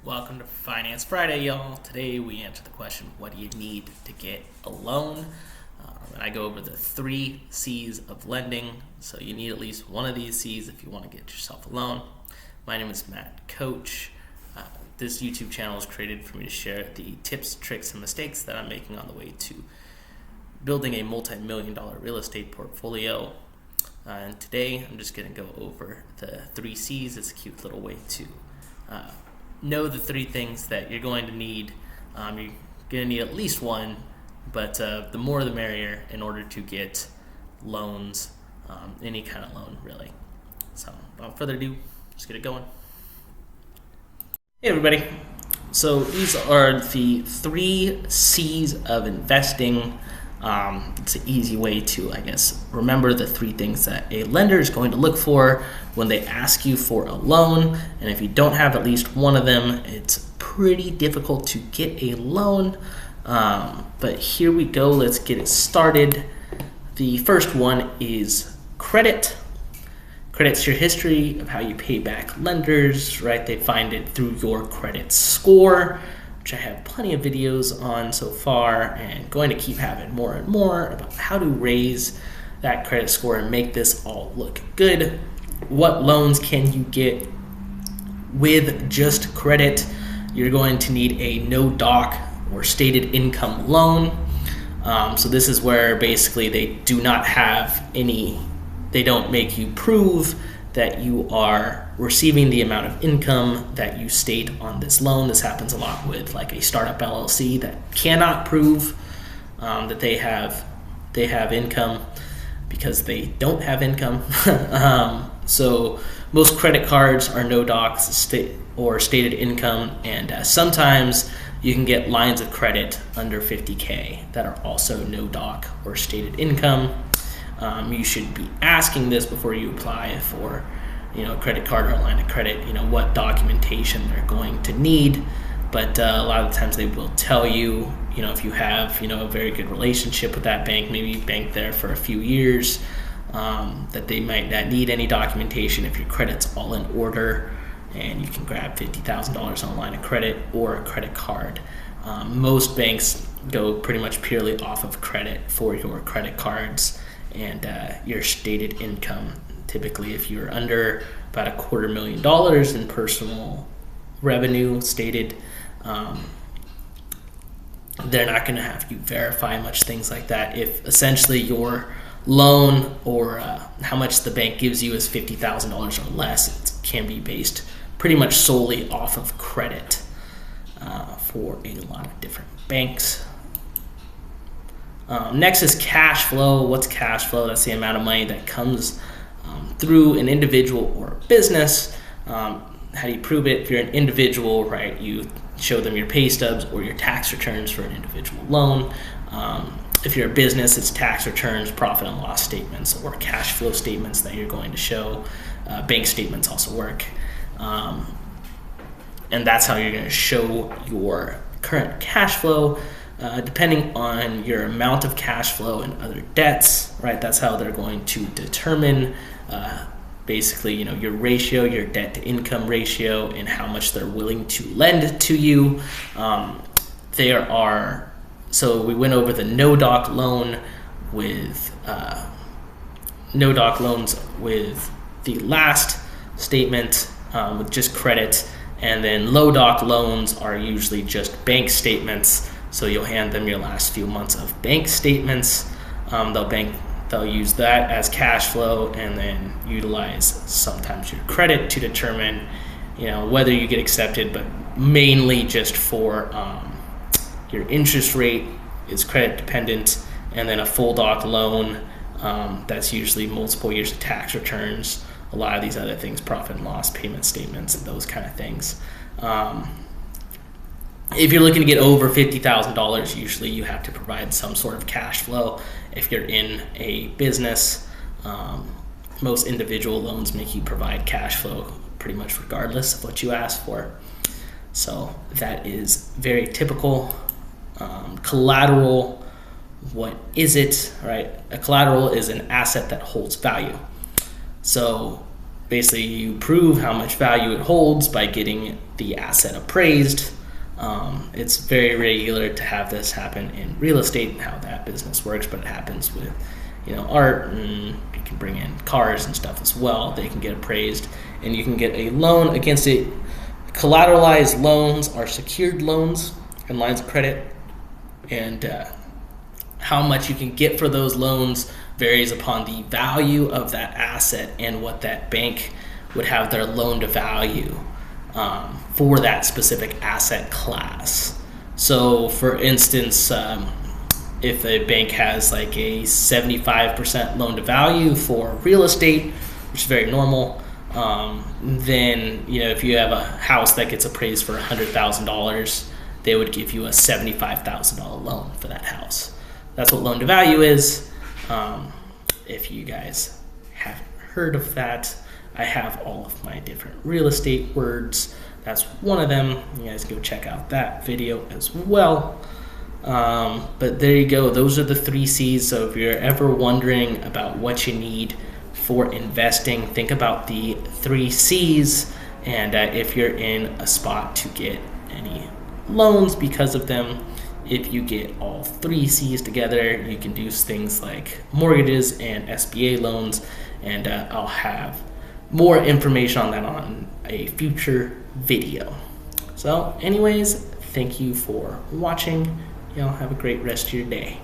Welcome to Finance Friday, y'all. Today we answer the question, what do you need to get a loan? And I go over the 3 C's of lending. So you need at least one of these C's if you want to get yourself a loan. My name is Matt Coach. This YouTube channel is created for me to share the tips, tricks, and mistakes that I'm making on the way to building a multi-million-dollar real estate portfolio. And today I'm just going to go over the 3 C's. It's a cute little way to know the 3 things that you're going to need. You're going to need at least one, but the more the merrier in order to get loans, any kind of loan really. So without further ado, let's get it going. Hey everybody. So these are the 3 C's of investing. It's an easy way to, remember the 3 things that a lender is going to look for when they ask you for a loan. And if you don't have at least one of them, it's pretty difficult to get a loan. But here we go. Let's get it started. The first one is credit. Credit's your history of how you pay back lenders, right? They find it through your credit score, which I have plenty of videos on so far, and going to keep having more and more about how to raise that credit score and make this all look good. What loans can you get with just credit? You're going to need a no doc or stated income loan. So this is where basically they do not have any, they don't make you prove that you are receiving the amount of income that you state on this loan. This happens a lot with like a startup LLC that cannot prove that they have income because they don't have income. So most credit cards are no docs or stated income, and sometimes you can get lines of credit under $50K that are also no doc or stated income. You should be asking this before you apply for, a credit card or a line of credit, what documentation they're going to need. But a lot of the times they will tell you, if you have, a very good relationship with that bank, maybe you banked there for a few years, that they might not need any documentation if your credit's all in order and you can grab $50,000 on a line of credit or a credit card. Most banks go pretty much purely off of credit for your credit cards and your stated income. Typically, if you're under about $250,000 in personal revenue stated, they're not going to have you verify much things like that. If essentially your loan or how much the bank gives you is $50,000 or less, it can be based pretty much solely off of credit for a lot of different banks. Next is cash flow. What's cash flow? That's the amount of money that comes through an individual or a business. How do you prove it? If you're an individual, right, you show them your pay stubs or your tax returns for an individual loan. If you're a business, it's tax returns, profit and loss statements, or cash flow statements that you're going to show. Bank statements also work. And that's how you're going to show your current cash flow. Depending on your amount of cash flow and other debts, right? That's how they're going to determine basically, your ratio, your debt to income ratio, and how much they're willing to lend to you. So we went over the no doc loan with no doc loans with the last statement with just credit, and then low doc loans are usually just bank statements. So you'll hand them your last few months of bank statements. They'll use that as cash flow and then utilize sometimes your credit to determine, whether you get accepted, but mainly just for your interest rate is credit dependent, and then a full doc loan, that's usually multiple years of tax returns. A lot of these other things, profit and loss payment statements, and those kind of things. If you're looking to get over $50,000, usually you have to provide some sort of cash flow. If you're in a business, most individual loans make you provide cash flow pretty much regardless of what you ask for. So that is very typical. Collateral, what is it, right? A collateral is an asset that holds value. So basically you prove how much value it holds by getting the asset appraised. It's very regular to have this happen in real estate and how that business works, but it happens with art, and you can bring in cars and stuff as well. They can get appraised, and you can get a loan against it. Collateralized loans are secured loans and lines of credit, and how much you can get for those loans varies upon the value of that asset and what that bank would have their loan to value for that specific asset class. So for instance, if a bank has like a 75% loan to value for real estate, which is very normal, then if you have a house that gets appraised for $100,000, they would give you a $75,000 loan for that house. That's what loan to value is. If you guys haven't heard of that, I have all of my different real estate words. That's one of them. You guys go check out that video as well. But there you go. Those are the 3 C's. So if you're ever wondering about what you need for investing, think about the 3 C's. And if you're in a spot to get any loans because of them, if you get all 3 C's together, you can do things like mortgages and SBA loans. And I'll have more information on that on a future video. So anyways, thank you for watching. Y'all have a great rest of your day.